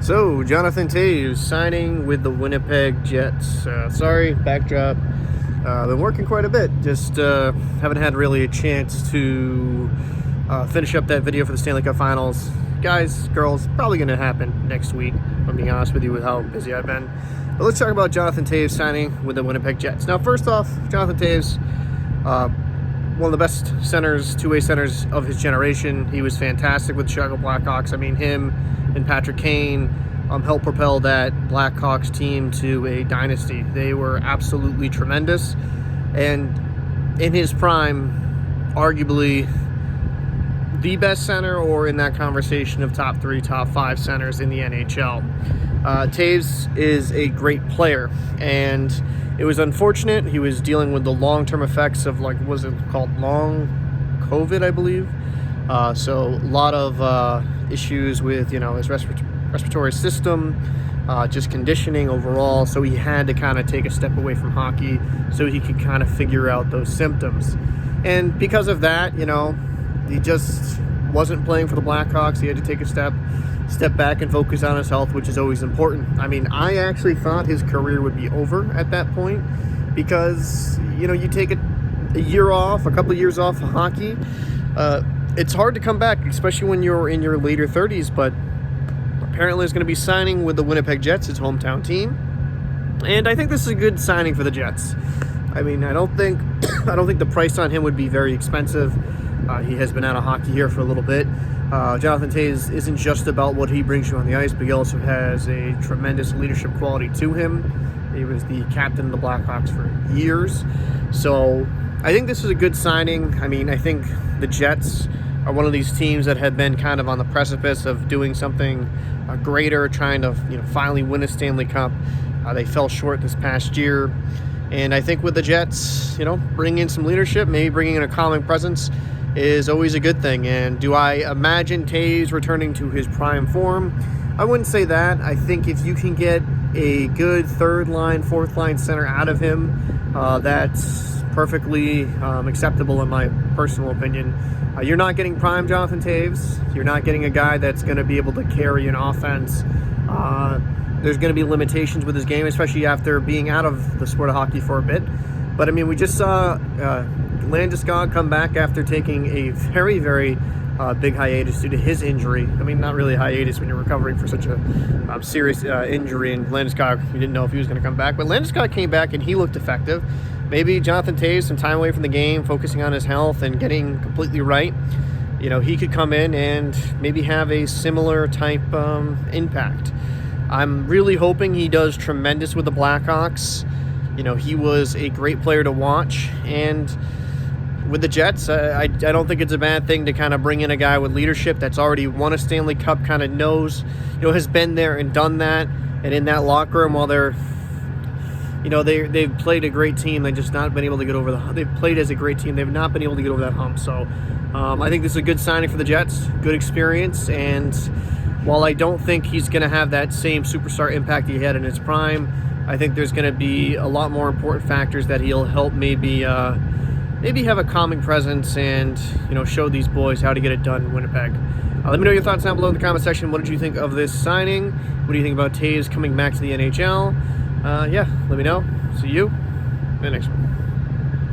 So, Jonathan Toews signing with the Winnipeg Jets. Sorry, backdrop. Been working quite a bit. Just haven't had really a chance to finish up that video for the Stanley Cup Finals. Guys, girls, probably going to happen next week, if I'm being honest with you with how busy I've been. But let's talk about Jonathan Toews signing with the Winnipeg Jets. Now, first off, Jonathan Toews, one of the best centers, two-way centers of his generation. He was fantastic with the Chicago Blackhawks. I mean, him and Patrick Kane helped propel that Blackhawks team to a dynasty. They were absolutely tremendous. And in his prime, arguably the best center, or in that conversation of top 3, top 5 centers in the NHL. Toews is a great player, and it was unfortunate. He was dealing with the long-term effects of, like, was it called long COVID, I believe. So a lot of issues with, his respiratory system, just conditioning overall. So he had to kind of take a step away from hockey so he could kind of figure out those symptoms. And because of that, he just wasn't playing for the Blackhawks. He had to take a step back and focus on his health, which is always important. I mean, I actually thought his career would be over at that point because, you take a year off, a couple of years off of hockey. It's hard to come back, especially when you're in your later 30s, but apparently he's going to be signing with the Winnipeg Jets, his hometown team. And I think this is a good signing for the Jets. I mean, I don't think the price on him would be very expensive. He has been out of hockey here for a little bit. Jonathan Toews isn't just about what he brings you on the ice, but he also has a tremendous leadership quality to him. He was the captain of the Blackhawks for years. So I think this is a good signing. I mean, I think the Jets are one of these teams that have been kind of on the precipice of doing something greater, trying to finally win a Stanley Cup. They fell short this past year. And I think with the Jets, bringing in some leadership, maybe bringing in a calming presence, is always a good thing. And do I imagine Toews returning to his prime form? I wouldn't say that. I think if you can get a good third line, fourth line center out of him, that's perfectly acceptable in my personal opinion. You're not getting prime Jonathan Toews. You're not getting a guy that's going to be able to carry an offense. There's going to be limitations with his game, especially after being out of the sport of hockey for a bit. But I mean, we just saw Landeskog come back after taking a very, very big hiatus due to his injury. I mean, not really a hiatus when you're recovering for such a serious injury. And Landeskog, we didn't know if he was going to come back. But Landeskog came back and he looked effective. Maybe Jonathan Toews, some time away from the game, focusing on his health and getting completely right. He could come in and maybe have a similar type impact. I'm really hoping he does tremendous with the Blackhawks. He was a great player to watch. And with the Jets, I don't think it's a bad thing to kind of bring in a guy with leadership that's already won a Stanley Cup, kind of knows, has been there and done that. And in that locker room, while they're, they've played a great team, they've just not been able to get over they've played as a great team, they've not been able to get over that hump. So I think this is a good signing for the Jets, good experience. And while I don't think he's going to have that same superstar impact he had in his prime, I think there's going to be a lot more important factors that he'll help maybe have a calming presence and, show these boys how to get it done in Winnipeg. Let me know your thoughts down below in the comment section. What did you think of this signing? What do you think about Toews coming back to the NHL? Let me know. See you in the next one.